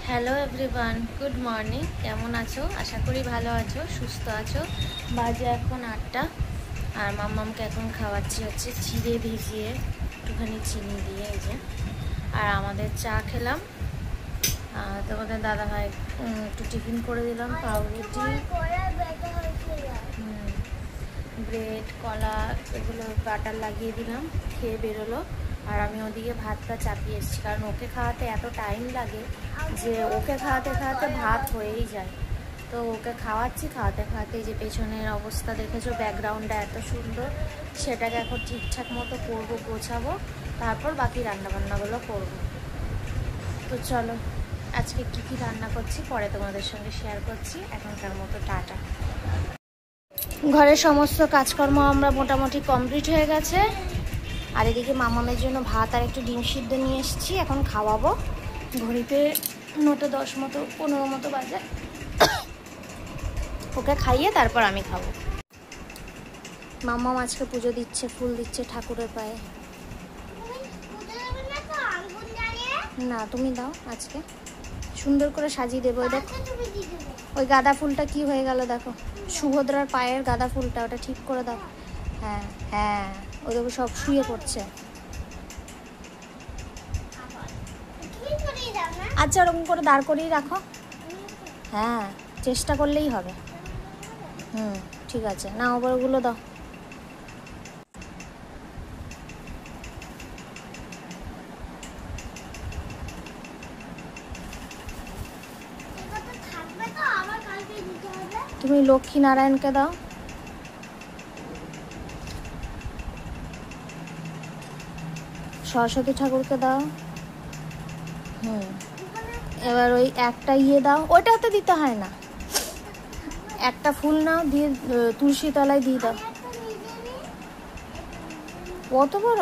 Hello everyone, good morning. কেমন আছো? আশা করি ভালো আছো, সুস্থ আছো। বাজে এখন 8টা আর মাম্মামকে এখন খাওয়াচ্ছি হচ্ছে চিড়ে ভিজিয়ে একটুখানি চিনি দিয়ে, এই যে। আর আমাদের চা খেলাম। তোমাদের দাদাভাই একটু টিফিন করে দিলাম, পাউরুটি, ব্রেড, কলা, এগুলো বাটার লাগিয়ে দিলাম, খেয়ে বেরোলো। আর আমি ওদিকে ভাতটা চাপিয়ে এসেছি, কারণ ওকে খাওয়াতে এত টাইম লাগে যে ওকে খাওয়াতে খাওয়াতে ভাত হয়েই যায়। তো ওকে খাওয়াচ্ছি, খাওয়াতে খাওয়াতে যে পেছনের অবস্থা দেখেছো, ব্যাকগ্রাউন্ডটা এত সুন্দর, সেটাকে এখন ঠিকঠাক মতো করবো, গোছাবো, তারপর বাকি রান্নাবান্নাগুলো করবো। তো চলো, আজকে কি কি রান্না করছি পরে তোমাদের সঙ্গে শেয়ার করছি। এখনকার মতো টাটা। ঘরের সমস্ত কাজকর্ম আমরা মোটামুটি কমপ্লিট হয়ে গেছে। আর এদিকে মামামের জন্য ভাত আর একটু ডিম সিদ্ধ নিয়ে এসেছি, এখন খাওয়াবো। ঘড়িতে 9:10 মতো 15 মতো বাজে। ওকে খাইয়ে তারপর আমি খাবো। মামাম আজকে পুজো দিচ্ছে, ফুল দিচ্ছে ঠাকুরের পায়ে। না, তুমি দাও, আজকে সুন্দর করে সাজিয়ে দেবো। দেখো ওই গাঁদা ফুলটা কি হয়ে গেল, দেখো সুভদ্রার পায়ের গাঁদা ফুলটা, ওটা ঠিক করে দাও। হ্যাঁ হ্যাঁ, ওই দেখো সব শুয়ে পড়ছে। আচ্ছা, ওরকম করে দাঁড় করিয়ে রাখো। হ্যাঁ, চেষ্টা করলেই হবে। ঠিক আছে, না ওগুলো দাও। তুমি লক্ষ্মী নারায়ণকে দাও। সরস্বতী ঠাকুরকে দাও। এবার ওই একটা দাও, ওইটাতে দিতে হয় না। একটা ফুল নাও, দিয়ে তুলসী তলায় দিয়ে দাও। কত বড়?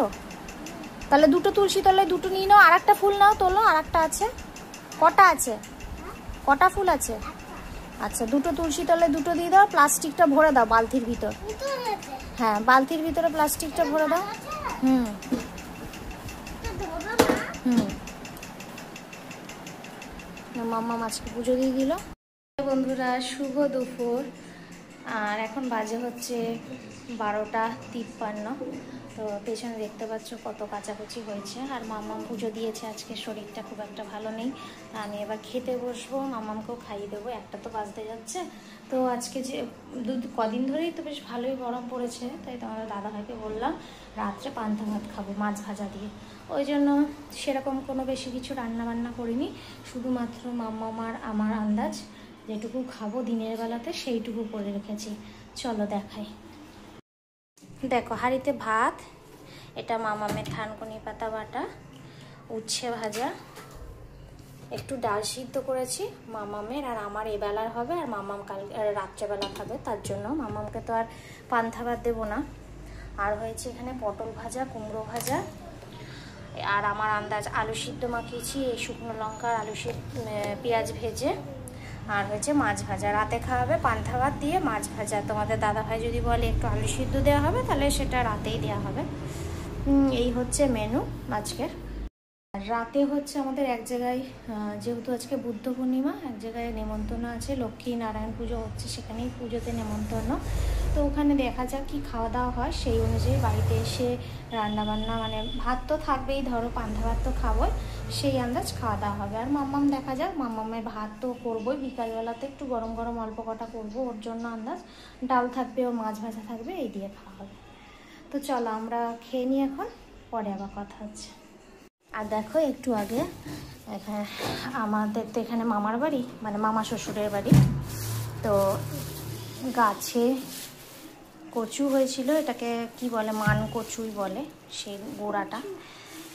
তাহলে দুটো তুলসী তলায় দুটো নিয়ে নাও, আর একটা ফুল নাও, তোলো, আর একটা আছে। কটা আছে? কটা ফুল আছে? আচ্ছা, দুটো তুলসী তলায় দুটো দিয়ে দাও। প্লাস্টিকটা ভরে দাও বালতির ভিতর। হ্যাঁ, বালতির ভিতরে প্লাস্টিকটা ভরে দাও। মাম্মা মাছকে পুজো দিয়ে দিল। বন্ধুরা, শুভ দুপুর। আর এখন বাজে হচ্ছে 12:53। তো পেছনে দেখতে পাচ্ছ কত কাচাকুচি হয়েছে। আর মাম্মাম পুজো দিয়েছে, আজকে শরীরটা খুব একটা ভালো নেই। আমি এবার খেতে বসবো, মাম্মামকেও খাইয়ে দেবো, একটা তো বাজতে যাচ্ছে। তো আজকে যে কদিন ধরেই তো বেশ ভালোই গরম পড়েছে, তাই তোমাদের দাদাভাইকে বললাম রাত্রে পান্তা ভাত খাবো মাছ ভাজা দিয়ে। ওই জন্য সেরকম কোনো বেশি কিছু রান্না বান্না করিনি, শুধুমাত্র মাম্মাম আর আমার আন্দাজ যেটুকু খাবো দিনের বেলাতে সেইটুকু করে রেখেছি। চলো দেখাই। দেখো, হাঁড়িতে ভাত, এটা মামামের থানকুনি পাতা বাটা, উচ্ছে ভাজা, একটু ডাল সিদ্ধ করেছি মামামের আর আমার এবেলার হবে, আর মামাম কাল রাত্রেবেলা খাবে, তার জন্য মামামকে তো আর পান্তা ভাত দেবো না। আর হয়েছে এখানে পটল ভাজা, কুমড়ো ভাজা, আর আমার আন্দাজ আলু সিদ্ধ মাখিয়েছি, এই শুকনো লঙ্কা আর আলু সিদ্ধ, পেঁয়াজ ভেজে, আর হয়েছে মাছ ভাজা। রাতে খাওয়াবে পান্তা ভাত দিয়ে মাছ ভাজা। তোমাদের দাদাভাই যদি বলে একটু আলু সিদ্ধ দেওয়া হবে, তাহলে সেটা রাতেই দেওয়া হবে। এই হচ্ছে মেনু আজকের। রাতে হচ্ছে আমাদের এক জায়গায়, যেহেতু আজকে বুদ্ধ পূর্ণিমা, এক জায়গায় নেমন্তন্ন আছে, লক্ষ্মী নারায়ণ পুজো হচ্ছে, সেখানেই পুজোতে নেমন্তন্ন। তো ওখানে দেখা যাক কি খাওয়া দাওয়া হয়, সেই অনুযায়ী বাড়িতে এসে রান্নাবান্না, মানে ভাত তো থাকবেই, ধরো পান্তা ভাত তো খাবোই, সেই আন্দাজ খাওয়া দাওয়া হবে। আর মাম্মাম দেখা যাক, মাম্মামের ভাত তো করবোই, বিকালবেলাতে একটু গরম গরম অল্প কটা করবো ওর জন্য আন্দাজ, ডাল থাকবে, ও মাছ ভাজা থাকবে, এই দিয়ে খাওয়া হবে। তো চলো আমরা খেয়ে নিই এখন, পরে আবার কথা হচ্ছে। আর দেখো, একটু আগে এখানে আমাদের তো এখানে মামার বাড়ি, মানে মামা শ্বশুরের বাড়ি, তো গাছে কচু হয়েছিল, এটাকে কি বলে, মান কচুই বলে, সেই গোড়াটা।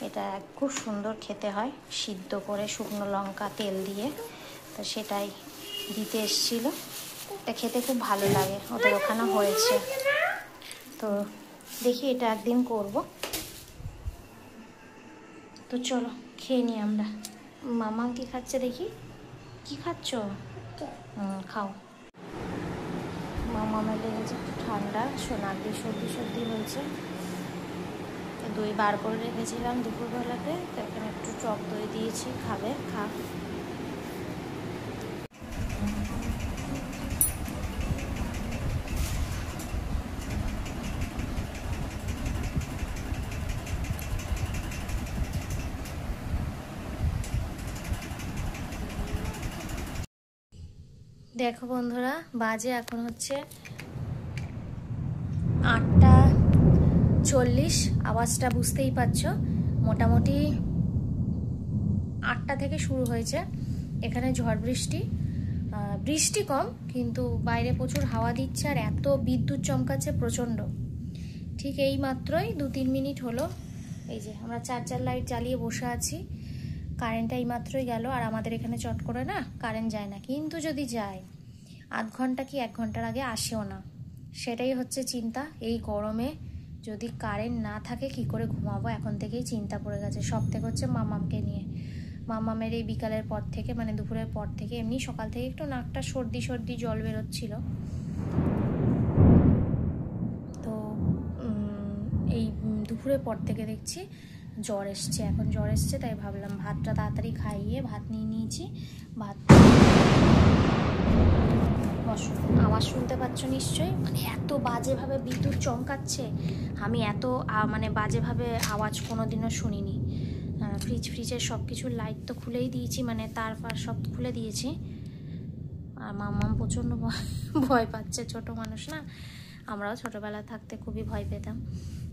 এটা খুব সুন্দর খেতে হয়, সিদ্ধ করে শুকনো লঙ্কা তেল দিয়ে, তো সেটাই দিতে এসেছিলো। এটা খেতে খুব ভালো লাগে, ওদের ওখানে হয়েছে। তো দেখি এটা একদিন করব। তো চলো খেয়ে নিই আমরা। মামা কি খাচ্ছে দেখি, কি খাচ্ছ? খাও। মামামের লেগেছে একটু ঠান্ডা, সোনালি সর্দি হয়েছে। দই বার করে রেখেছিলাম দুপুরবেলাতে, তো এখানে একটু টক দই দিয়েছি, খাবে, খা। দেখো বন্ধুরা, বাজে এখন হচ্ছে 8:40। আওয়াজটা বুঝতেই পারছো, মোটামুটি 8টা থেকে শুরু হয়েছে এখানে ঝড় বৃষ্টি। বৃষ্টি কম, কিন্তু বাইরে প্রচুর হাওয়া দিচ্ছে আর এত বিদ্যুৎ চমকাচ্ছে প্রচণ্ড। ঠিক এই মাত্রই 2-3 মিনিট হলো, এই যে আমরা চার্জার লাইট জ্বালিয়ে বসে আছি, কারেন্টটা এই মাত্রই গেল। আর আমাদের এখানে চট করে না কারেন্ট যায় না, কিন্তু যদি যায় আধ ঘন্টা কি 1 ঘন্টার আগে আসেও না। সেটাই হচ্ছে চিন্তা, এই গরমে যদি কারেন্ট না থাকে কি করে ঘুমাবো, এখন থেকেই চিন্তা পড়ে গেছে। সব থেকে হচ্ছে মামামকে নিয়ে। মামামের এই বিকালের পর থেকে, মানে দুপুরের পর থেকে, এমনি সকাল থেকে একটু নাকটা সর্দি সর্দি জল বেরোচ্ছিল, তো এই দুপুরের পর থেকে দেখছি জ্বর এসছে। এখন জ্বর এসছে, তাই ভাবলাম ভাতটা তাড়াতাড়ি খাইয়ে ভাত নিয়ে নিয়েছি। ভাত আওয়াজ শুনতে পাচ্ছ নিশ্চয়ই, মানে এত বাজেভাবে বিদ্যুৎ চমকাচ্ছে, আমি এত মানে বাজেভাবে আওয়াজ কোনোদিনও শুনিনি। ফ্রিজের সব কিছুর লাইট তো খুলেই দিয়েছি, মানে তার সব খুলে দিয়েছি। আর মাম্মাম প্রচণ্ড ভয় পাচ্ছে, ছোট মানুষ না, আমরাও ছোটোবেলা থাকতে খুবই ভয় পেতাম।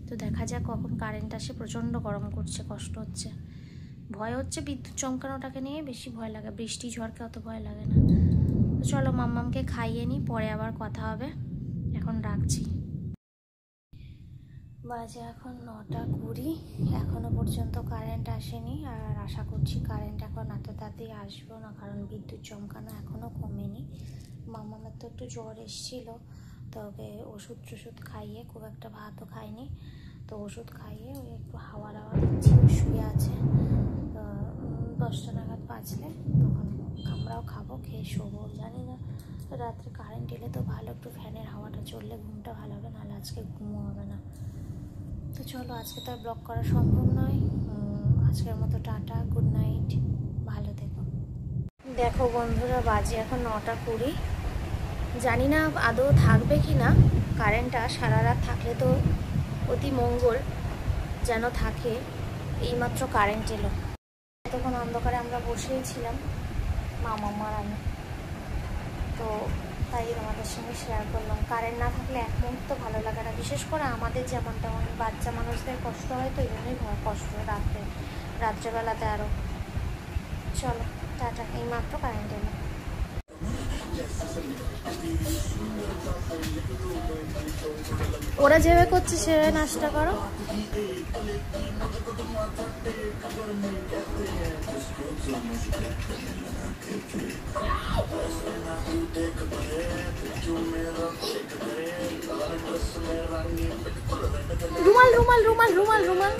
তো দেখা যাক কখন কারেন্ট আসে। প্রচণ্ড গরম করছে, কষ্ট হচ্ছে, ভয় হচ্ছে। বিদ্যুৎ চমকানোটাকে নিয়ে বেশি ভয় লাগে, বৃষ্টি ঝড়কে অত ভয় লাগে না। তো চলো মাম্মামকে খাইয়ে নিই, পরে আবার কথা হবে। এখন রাখছি। বাজে এখন 9:20, এখনও পর্যন্ত কারেন্ট আসেনি। আর আশা করছি কারেন্ট এখন এত তাড়াতাড়ি আসবেও না, কারণ বিদ্যুৎ চমকানো এখনও কমেনি। মামামের তো একটু জ্বর এসেছিলো, তবে ওষুধ টষুধ খাইয়ে, খুব একটা ভাতও খাইনি, তো ওষুধ খাইয়ে ওই একটু হাওয়া দিচ্ছি, শুয়ে আছে। 10টা নাগাদ বাজলে তখন আমরাও খাবো, খেয়ে শোবো। জানি না রাত্রে কারেন্ট এলে তো ভালো, একটু ফ্যানের হাওয়াটা চললে ঘুমটা ভালো হবে, নাহলে আজকে ঘুমও হবে না। তো চলো, আজকে তো আর ব্লগ করা সম্ভব নয়। আজকের মতো টাটা, গুড নাইট, ভালো থেকো। দেখো বন্ধুরা, বাজে এখন 9:20। জানি না আদৌ থাকবে কি না কারেন্টটা। সারা রাত থাকলে তো অতি মঙ্গল, যেন থাকে। এইমাত্র কারেন্ট এলো, তখন অন্ধকারে আমরা বসেই ছিলাম মামার আমি, তো তাই আমাদের সঙ্গে শেয়ার করলাম। কারেন্ট না থাকলে এক মুহূর্ত ভালো লাগে না, বিশেষ করে আমাদের যেমন তেমন বাচ্চা মানুষদের কষ্ট হয়, তো এই জন্যই কষ্ট হয় রাত্রেবেলাতে আরও। চলো টাটা, এই মাত্র কারেন্ট এলো। ওরা যেভাবে করছে সেভাবে নাস্তা করো। রুমাল রুমাল রুমাল রুমাল রুমাল।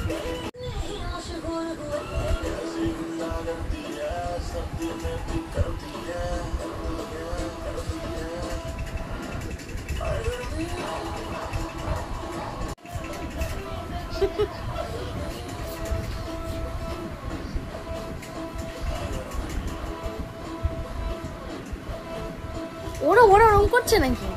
ওরা ওরম করছে নাকি?